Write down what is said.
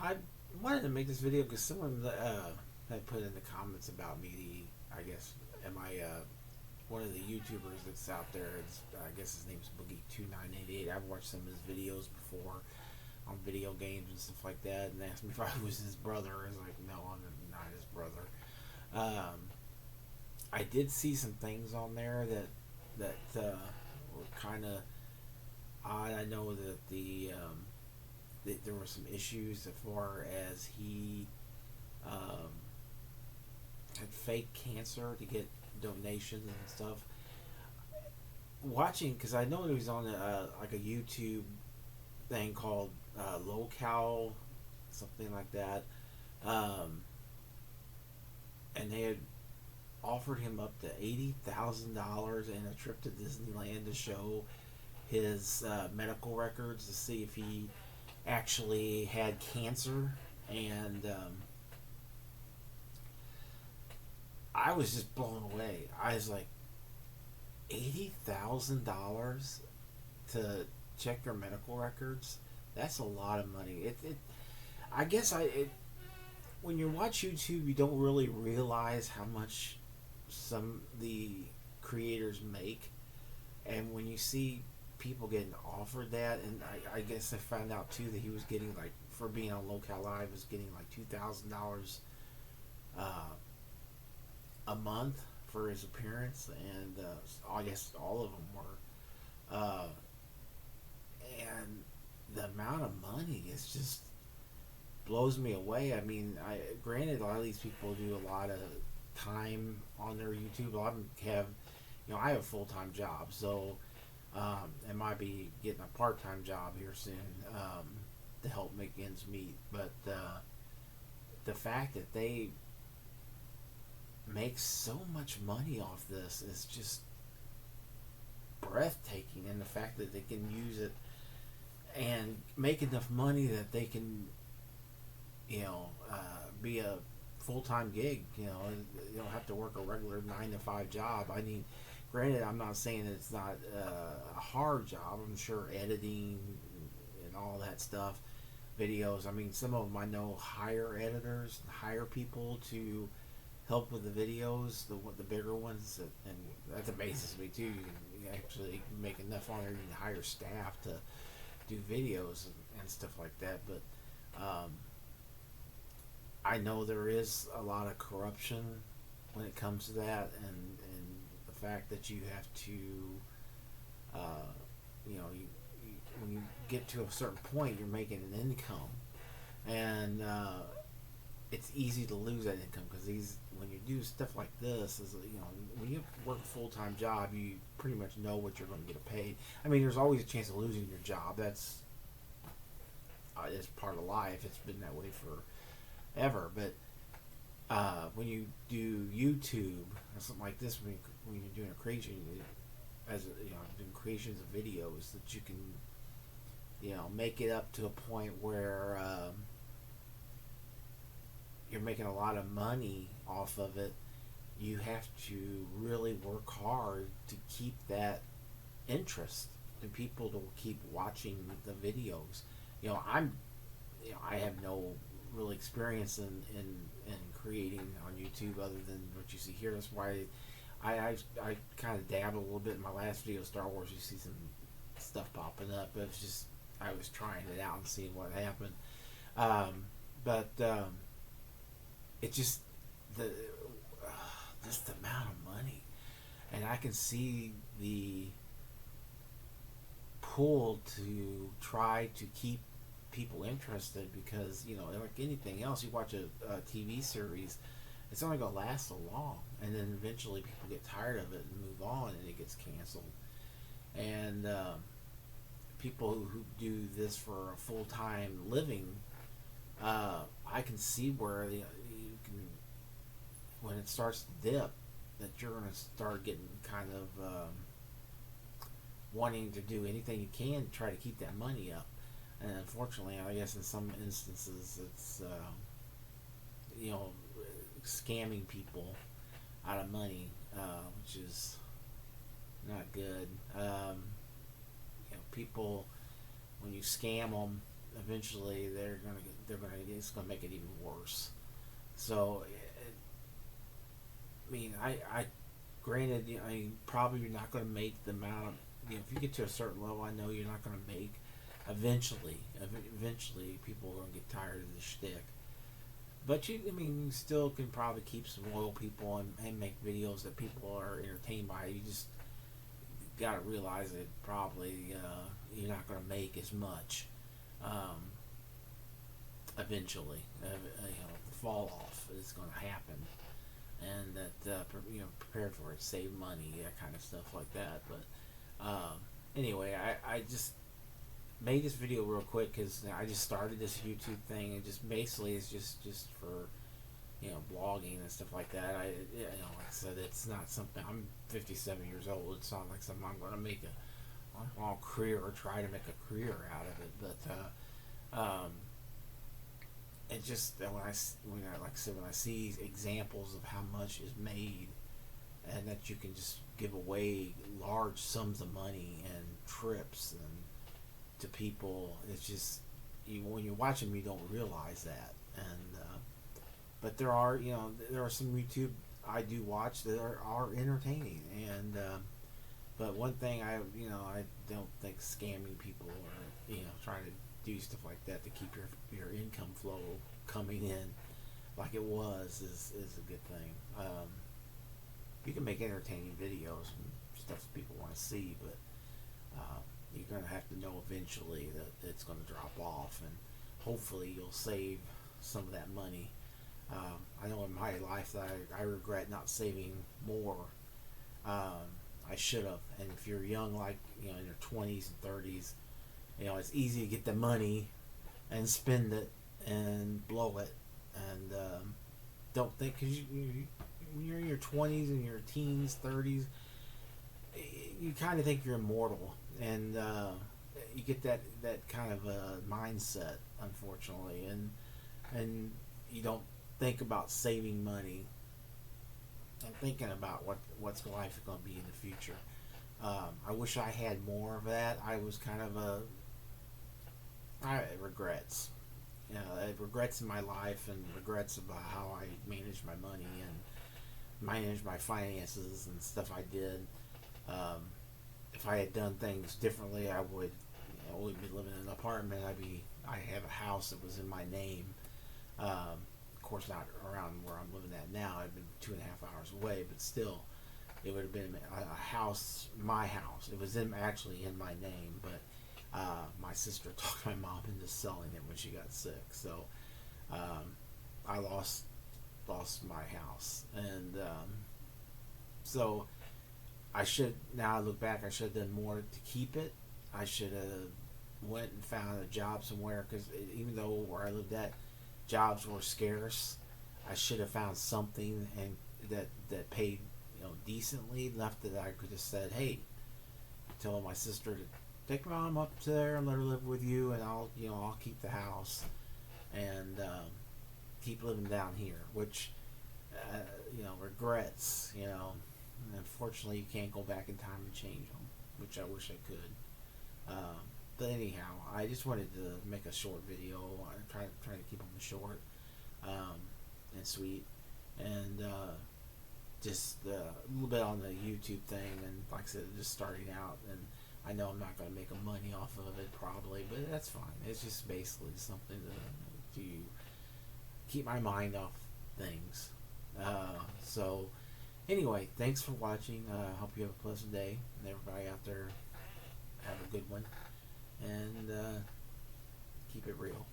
I wanted to make this video because someone had put in the comments about me. I guess am I one of the YouTubers that's out there? I guess his name's Boogie2988. I've watched some of his videos before on video games and stuff like that, and asked me if I was his brother. I was like, no, I'm not his brother. Um, I did see some things on there that were kind of odd. I know that there were some issues as far as he um, had fake cancer to get donations and stuff. Watching, because I know he was on like a YouTube thing called Locale, something like that, um, and they had offered him up to $80,000 and a trip to Disneyland to show his medical records to see if he actually had cancer. And I was just blown away. I was like, $80,000 to check your medical records? That's a lot of money. I guess when you watch YouTube, you don't really realize how much some the creators make, and when you see people getting offered that, and I guess I found out too that he was getting, like, for being on Local Live, was getting like $2,000 uh, a month for his appearance, and I guess all of them were, and the amount of money is just blows me away. I mean, granted, a lot of these people do a lot of time on their YouTube. A lot of them have, I have a full time job, so I might be getting a part time job here soon to help make ends meet. But the fact that they make so much money off this is just breathtaking, and the fact that they can use it and make enough money that they can, be a full time gig. You don't have to work a regular 9 to 5 job. I mean, granted, I'm not saying that it's not a hard job. I'm sure editing and all that stuff, videos. I mean, some of them I know hire editors, hire people to help with the videos, the bigger ones, and that amazes me too. You actually make enough on there, you can hire staff to do videos and stuff like that. But I know there is a lot of corruption when it comes to that, and the fact that you have to, when you get to a certain point, you're making an income, and it's easy to lose that income because when you do stuff like this, when you work a full time job, you pretty much know what you're going to get paid. I mean, there's always a chance of losing your job. That's part of life. It's been that way forever. But when you do YouTube or something like this, when you're doing a creation, doing creations of videos, that you can, make it up to a point where you're making a lot of money off of it. You have to really work hard to keep that interest and people to keep watching the videos. I have no real experience in creating on YouTube other than what you see here. That's why I kind of dabbled a little bit in my last video, Star Wars. You see some stuff popping up, but it's just I was trying it out and seeing what happened. But it just the amount of money, and I can see the pull to try to keep people interested, because like anything else, you watch a TV series, it's only going to last so long, and then eventually people get tired of it and move on, and it gets canceled. And people who do this for a full-time living, I can see where you can, when it starts to dip, that you're going to start getting kind of wanting to do anything you can to try to keep that money up. And unfortunately, I guess in some instances, it's scamming people out of money, which is not good. People, when you scam them, eventually it's gonna make it even worse. So, I mean, I granted, you know, I mean, probably you're not gonna make the amount of, you know, if you get to a certain level, I know you're not gonna make. Eventually, people are gonna get tired of the shtick. But I mean, you still can probably keep some loyal people and make videos that people are entertained by. You just got to realize that probably you're not going to make as much um, eventually. You know, the fall off is going to happen, and that you know, prepare for it, save money, that kind of stuff like that. But anyway, I just made this video real quick because I just started this YouTube thing, and just basically it's just for, you know, blogging and stuff like that. You know, like I said, it's not something. I'm 57 years old. It's not like something I'm going to make a long career or try to make a career out of it. But it just like I said, when I see examples of how much is made, and that you can just give away large sums of money and trips and to people, it's just when you watch them, you don't realize that. And but there are, you know, there are some YouTube I do watch that are entertaining, and but one thing I don't think scamming people or, you know, trying to do stuff like that to keep your income flow coming in like it was is a good thing. You can make entertaining videos and stuff that people want to see, but you're going to have to know eventually that it's going to drop off, and hopefully you'll save some of that money. I know in my life that I regret not saving more. I should have. And if you're young, like, you know, in your 20s and 30s, you know, it's easy to get the money and spend it and blow it, and don't think, because when you're in your 20s and your teens, 30s, you kind of think you're immortal, and you get that kind of mindset, unfortunately, and you don't think about saving money and thinking about what's life going to be in the future. I wish I had more of that. I was kind of regrets. You know, regrets in my life, and regrets about how I managed my money and managed my finances and stuff I did. If I had done things differently, I would, you know, wouldn't be living in an apartment. I have a house that was in my name. Of course, not around where I'm living at now. I've been 2.5 hours away, but still, it would have been a house, my house. It was actually in my name, but my sister talked my mom into selling it when she got sick. So I lost my house, and so now I look back, I should have done more to keep it. I should have went and found a job somewhere, because even though where I lived at, jobs were scarce, I should have found something and that paid, you know, decently enough that I could have said, hey, tell my sister to take mom up there and let her live with you, and I'll keep the house and keep living down here, which you know, regrets, you know. Unfortunately, you can't go back in time and change them, which I wish I could. But anyhow, I just wanted to make a short video. I try to keep them short and sweet, and just a little bit on the YouTube thing. And like I said, just starting out, and I know I'm not going to make money off of it probably, but that's fine. It's just basically something to keep my mind off things. So anyway, thanks for watching. Hope you have a pleasant day, and everybody out there have a good one, and keep it real.